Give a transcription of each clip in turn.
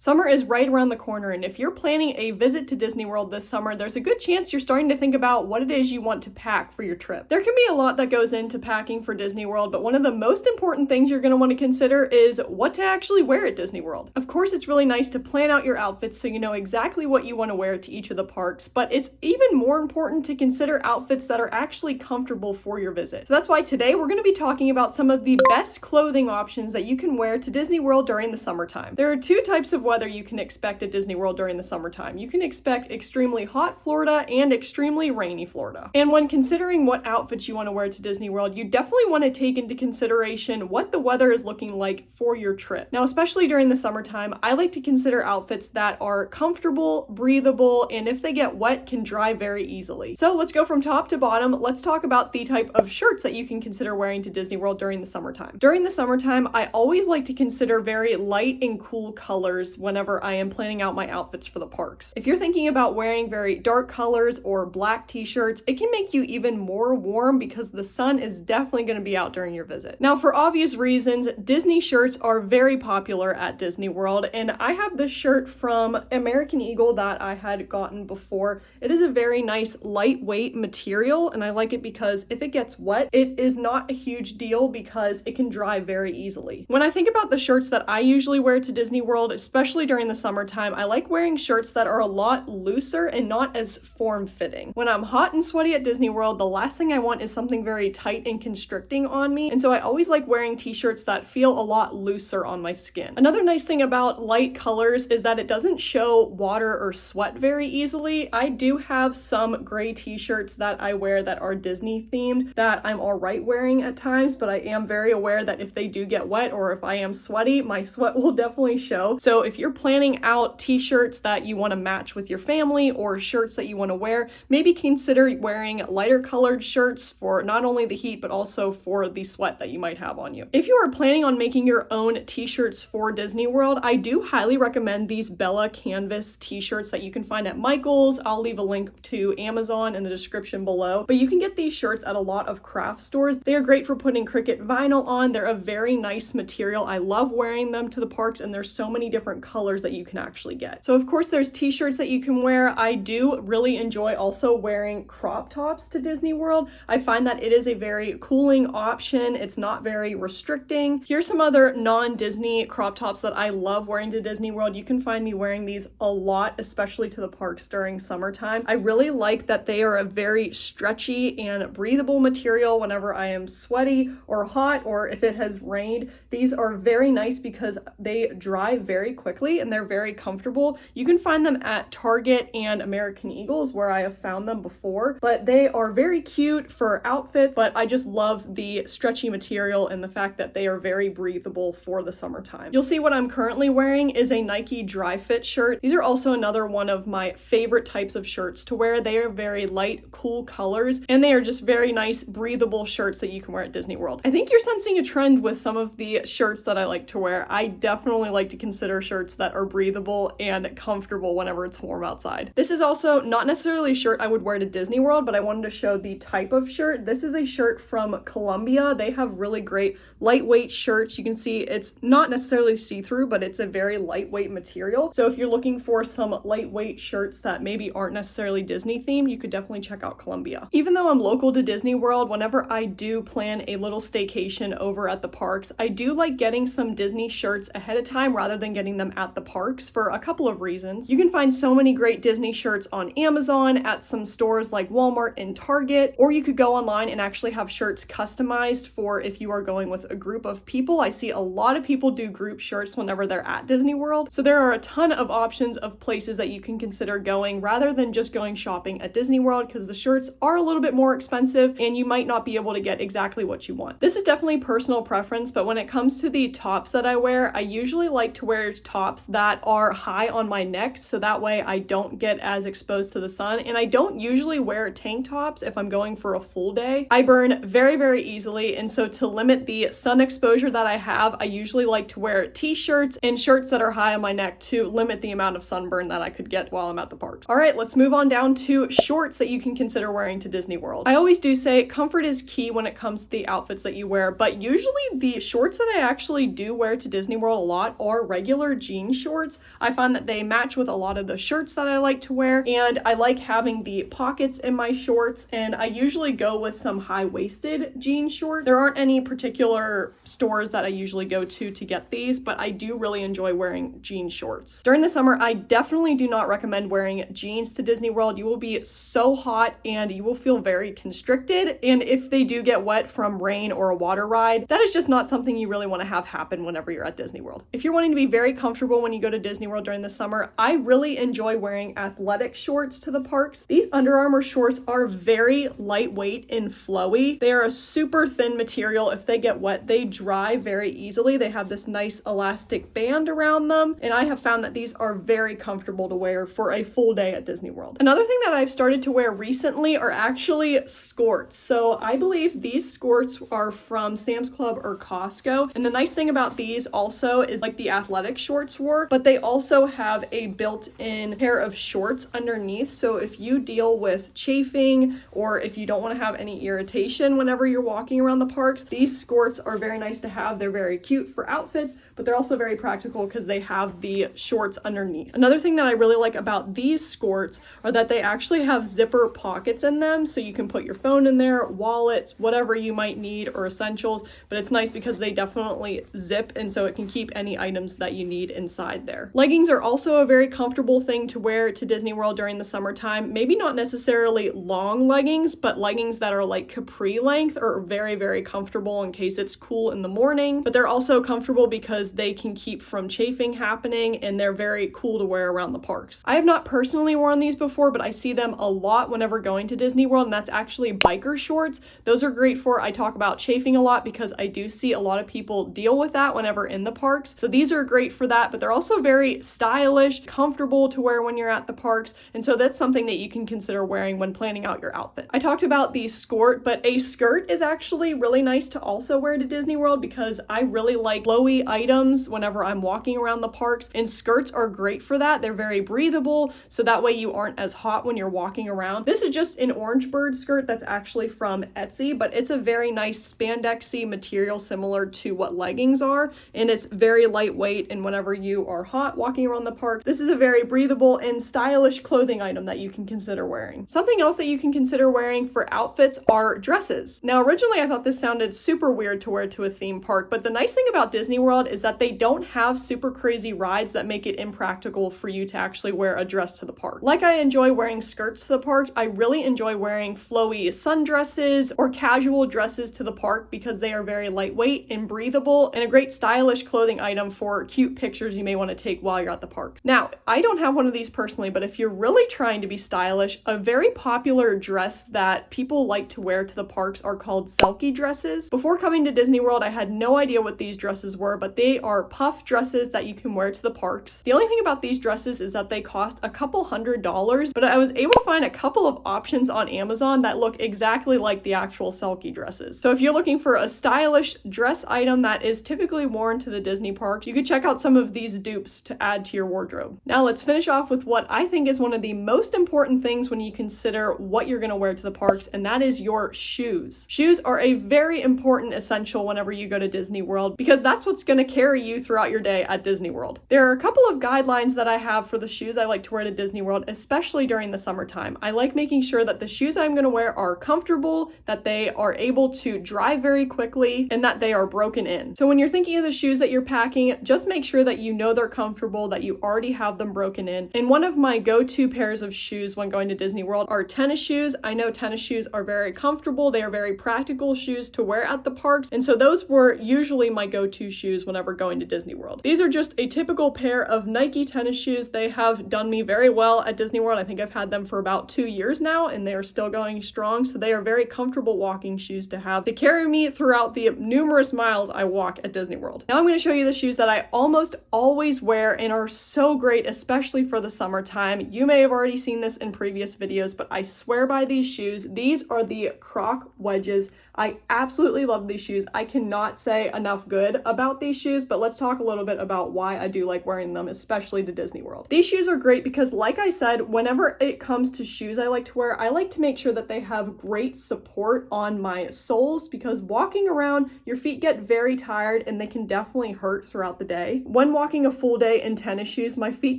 Summer is right around the corner, and if you're planning a visit to Disney World this summer, there's a good chance you're starting to think about what it is you want to pack for your trip. There can be a lot that goes into packing for Disney World, but one of the most important things you're going to want to consider is what to actually wear at Disney World. Of course, it's really nice to plan out your outfits so you know exactly what you want to wear to each of the parks, but it's even more important to consider outfits that are actually comfortable for your visit. So that's why today we're going to be talking about some of the best clothing options that you can wear to Disney World during the summertime. There are two types of weather you can expect at Disney World during the summertime. You can expect extremely hot Florida and extremely rainy Florida. And when considering what outfits you want to wear to Disney World, you definitely want to take into consideration what the weather is looking like for your trip. Now, especially during the summertime, I like to consider outfits that are comfortable, breathable, and if they get wet, can dry very easily. So let's go from top to bottom. Let's talk about the type of shirts that you can consider wearing to Disney World during the summertime. During the summertime, I always like to consider very light and cool colors whenever I am planning out my outfits for the parks. If you're thinking about wearing very dark colors or black t-shirts, it can make you even more warm because the sun is definitely going to be out during your visit. Now, for obvious reasons, Disney shirts are very popular at Disney World, and I have this shirt from American Eagle that I had gotten before. It is a very nice lightweight material, and I like it because if it gets wet, it is not a huge deal because it can dry very easily. When I think about the shirts that I usually wear to Disney World, especially during the summertime, I like wearing shirts that are a lot looser and not as form-fitting. When I'm hot and sweaty at Disney World, the last thing I want is something very tight and constricting on me, and so I always like wearing t-shirts that feel a lot looser on my skin. Another nice thing about light colors is that it doesn't show water or sweat very easily. I do have some gray t-shirts that I wear that are Disney themed that I'm alright wearing at times, but I am very aware that if they do get wet or if I am sweaty, my sweat will definitely show. So if you're planning out t-shirts that you want to match with your family or shirts that you want to wear, maybe consider wearing lighter colored shirts for not only the heat but also for the sweat that you might have on you. If you are planning on making your own t-shirts for Disney World, I do highly recommend these Bella canvas t-shirts that you can find at Michael's. I'll leave a link to Amazon in the description below, but you can get these shirts at a lot of craft stores. They are great for putting Cricut vinyl on. They're a very nice material. I love wearing them to the parks, and there's so many different colors that you can actually get. So of course there's t-shirts that you can wear. I do really enjoy also wearing crop tops to Disney World. I find that it is a very cooling option. It's not very restricting. Here's some other non-Disney crop tops that I love wearing to Disney World. You can find me wearing these a lot, especially to the parks during summertime. I really like that they are a very stretchy and breathable material whenever I am sweaty or hot or if it has rained. These are very nice because they dry very quickly and they're very comfortable. You can find them at Target and American Eagles where I have found them before, but they are very cute for outfits, but I just love the stretchy material and the fact that they are very breathable for the summertime. You'll see what I'm currently wearing is a Nike dry fit shirt. These are also another one of my favorite types of shirts to wear. They are very light, cool colors, and they are just very nice, breathable shirts that you can wear at Disney World. I think you're sensing a trend with some of the shirts that I like to wear. I definitely like to consider shirts that are breathable and comfortable whenever it's warm outside. This is also not necessarily a shirt I would wear to Disney World, but I wanted to show the type of shirt. This is a shirt from Columbia. They have really great lightweight shirts. You can see it's not necessarily see-through, but it's a very lightweight material. So if you're looking for some lightweight shirts that maybe aren't necessarily Disney themed, you could definitely check out Columbia. Even though I'm local to Disney World, whenever I do plan a little staycation over at the parks, I do like getting some Disney shirts ahead of time rather than getting them at the parks for a couple of reasons. You can find so many great Disney shirts on Amazon, at some stores like Walmart and Target, or you could go online and actually have shirts customized for if you are going with a group of people. I see a lot of people do group shirts whenever they're at Disney World. So there are a ton of options of places that you can consider going rather than just going shopping at Disney World because the shirts are a little bit more expensive and you might not be able to get exactly what you want. This is definitely personal preference, but when it comes to the tops that I wear, I usually like to wear tops that are high on my neck so that way I don't get as exposed to the sun, and I don't usually wear tank tops if I'm going for a full day. I burn very, very easily, and so to limit the sun exposure that I have, I usually like to wear t-shirts and shirts that are high on my neck to limit the amount of sunburn that I could get while I'm at the parks. All right, let's move on down to shorts that you can consider wearing to Disney World. I always do say comfort is key when it comes to the outfits that you wear, but usually the shorts that I actually do wear to Disney World a lot are regular jean shorts. I find that they match with a lot of the shirts that I like to wear, and I like having the pockets in my shorts, and I usually go with some high-waisted jean shorts. There aren't any particular stores that I usually go to get these, but I do really enjoy wearing jean shorts. During the summer, I definitely do not recommend wearing jeans to Disney World. You will be so hot and you will feel very constricted, and if they do get wet from rain or a water ride, that is just not something you really want to have happen whenever you're at Disney World. If you're wanting to be very comfortable when you go to Disney World during the summer, I really enjoy wearing athletic shorts to the parks. These Under Armour shorts are very lightweight and flowy. They are a super thin material. If they get wet, they dry very easily. They have this nice elastic band around them, and I have found that these are very comfortable to wear for a full day at Disney World. Another thing that I've started to wear recently are actually skorts. So I believe these skorts are from Sam's Club or Costco, and the nice thing about these also is like the athletic shorts were, but they also have a built-in pair of shorts underneath. So if you deal with chafing or if you don't want to have any irritation whenever you're walking around the parks, these skorts are very nice to have. They're very cute for outfits, but they're also very practical because they have the shorts underneath. Another thing that I really like about these skorts are that they actually have zipper pockets in them, so you can put your phone in there, wallets, whatever you might need, or essentials, but it's nice because they definitely zip, and so it can keep any items that you need inside there. Leggings are also a very comfortable thing to wear to Disney World during the summertime. Maybe not necessarily long leggings, but leggings that are like capri length are very, very comfortable in case it's cool in the morning, but they're also comfortable because they can keep from chafing happening, and they're very cool to wear around the parks. I have not personally worn these before, but I see them a lot whenever going to Disney World, and that's actually biker shorts. Those are great for, I talk about chafing a lot because I do see a lot of people deal with that whenever in the parks. So these are great for that, but they're also very stylish, comfortable to wear when you're at the parks, and so that's something that you can consider wearing when planning out your outfit. I talked about the skort, but a skirt is actually really nice to also wear to Disney World because I really like flowy items whenever I'm walking around the parks, and skirts are great for that. They're very breathable, so that way you aren't as hot when you're walking around. This is just an orange bird skirt that's actually from Etsy, but it's a very nice spandexy material similar to what leggings are, and it's very lightweight, and whenever you are hot walking around the park, this is a very breathable and stylish clothing item that you can consider wearing. Something else that you can consider wearing for outfits are dresses. Now, originally I thought this sounded super weird to wear to a theme park, but the nice thing about Disney World is that they don't have super crazy rides that make it impractical for you to actually wear a dress to the park. Like I enjoy wearing skirts to the park, I really enjoy wearing flowy sundresses or casual dresses to the park because they are very lightweight and breathable and a great stylish clothing item for cute pictures you may want to take while you're at the park. Now, I don't have one of these personally, but if you're really trying to be stylish, a very popular dress that people like to wear to the parks are called selkie dresses. Before coming to Disney World, I had no idea what these dresses were, but they are puff dresses that you can wear to the parks. The only thing about these dresses is that they cost a couple $100s, but I was able to find a couple of options on Amazon that look exactly like the actual selkie dresses. So if you're looking for a stylish dress item that is typically worn to the Disney parks, you could check out some of these dupes to add to your wardrobe. Now let's finish off with what I think is one of the most important things when you consider what you're going to wear to the parks, and that is your shoes. Shoes are a very important essential whenever you go to Disney World because that's what's going to carry you throughout your day at Disney World. There are a couple of guidelines that I have for the shoes I like to wear to Disney World, especially during the summertime. I like making sure that the shoes I'm going to wear are comfortable, that they are able to dry very quickly, and that they are broken in. So when you're thinking of the shoes that you're packing, just make sure that you know they're comfortable, that you already have them broken in. And one of my go-to pairs of shoes when going to Disney World are tennis shoes. I know tennis shoes are very comfortable. They are very practical shoes to wear at the parks, and so those were usually my go-to shoes whenever going to Disney World. These are just a typical pair of Nike tennis shoes. They have done me very well at Disney World. I think I've had them for about 2 years now, and they are still going strong, so they are very comfortable walking shoes to have to carry me throughout the numerous miles I walk at Disney World. Now I'm going to show you the shoes that I almost always wear and are so great, especially for the summertime. You may have already seen this in previous videos, but I swear by these shoes. These are the Croc Wedges. I absolutely love these shoes. I cannot say enough good about these shoes, but let's talk a little bit about why I do like wearing them, especially to Disney World. These shoes are great because, like I said, whenever it comes to shoes I like to wear, I like to make sure that they have great support on my soles, because walking around, your feet get very tired and they can definitely hurt throughout the day. When walking a full day in tennis shoes, my feet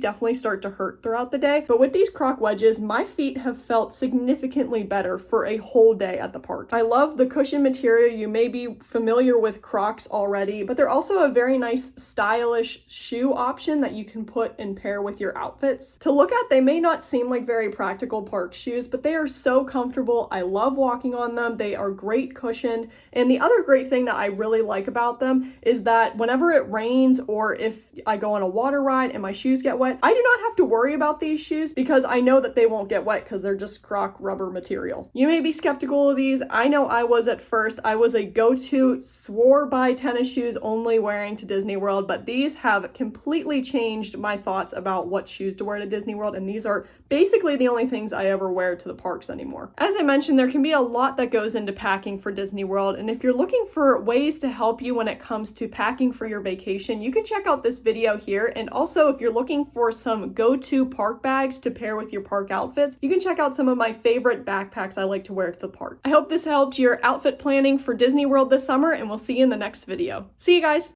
definitely start to hurt throughout the day, but with these Croc wedges, my feet have felt significantly better for a whole day at the park. I love the cushion material. You may be familiar with Crocs already, but they're also a very nice stylish shoe option that you can put and pair with your outfits. To look at, they may not seem like very practical park shoes, but they are so comfortable. I love walking on them. They are great cushioned. And the other great thing that I really like about them is that whenever it rains or if I go on a water ride and my shoes get wet, I do not have to worry about these shoes because I know that they won't get wet because they're just Croc rubber material. You may be skeptical of these. I know I was at first. I was a go-to, swore by tennis shoes only wearing to Disney World, but these have completely changed my thoughts about what shoes to wear to Disney World, and these are basically the only things I ever wear to the parks anymore. As I mentioned, there can be a lot that goes into packing for Disney World, and if you're looking for ways to help you when it comes to packing for your vacation, you can check out this video here. And also, if you're looking for some go-to park bags to pair with your park outfits, you can check out some of my favorite backpacks I like to wear to the park. I hope this helped your outfit planning for Disney World this summer, and we'll see you in the next video. See you guys!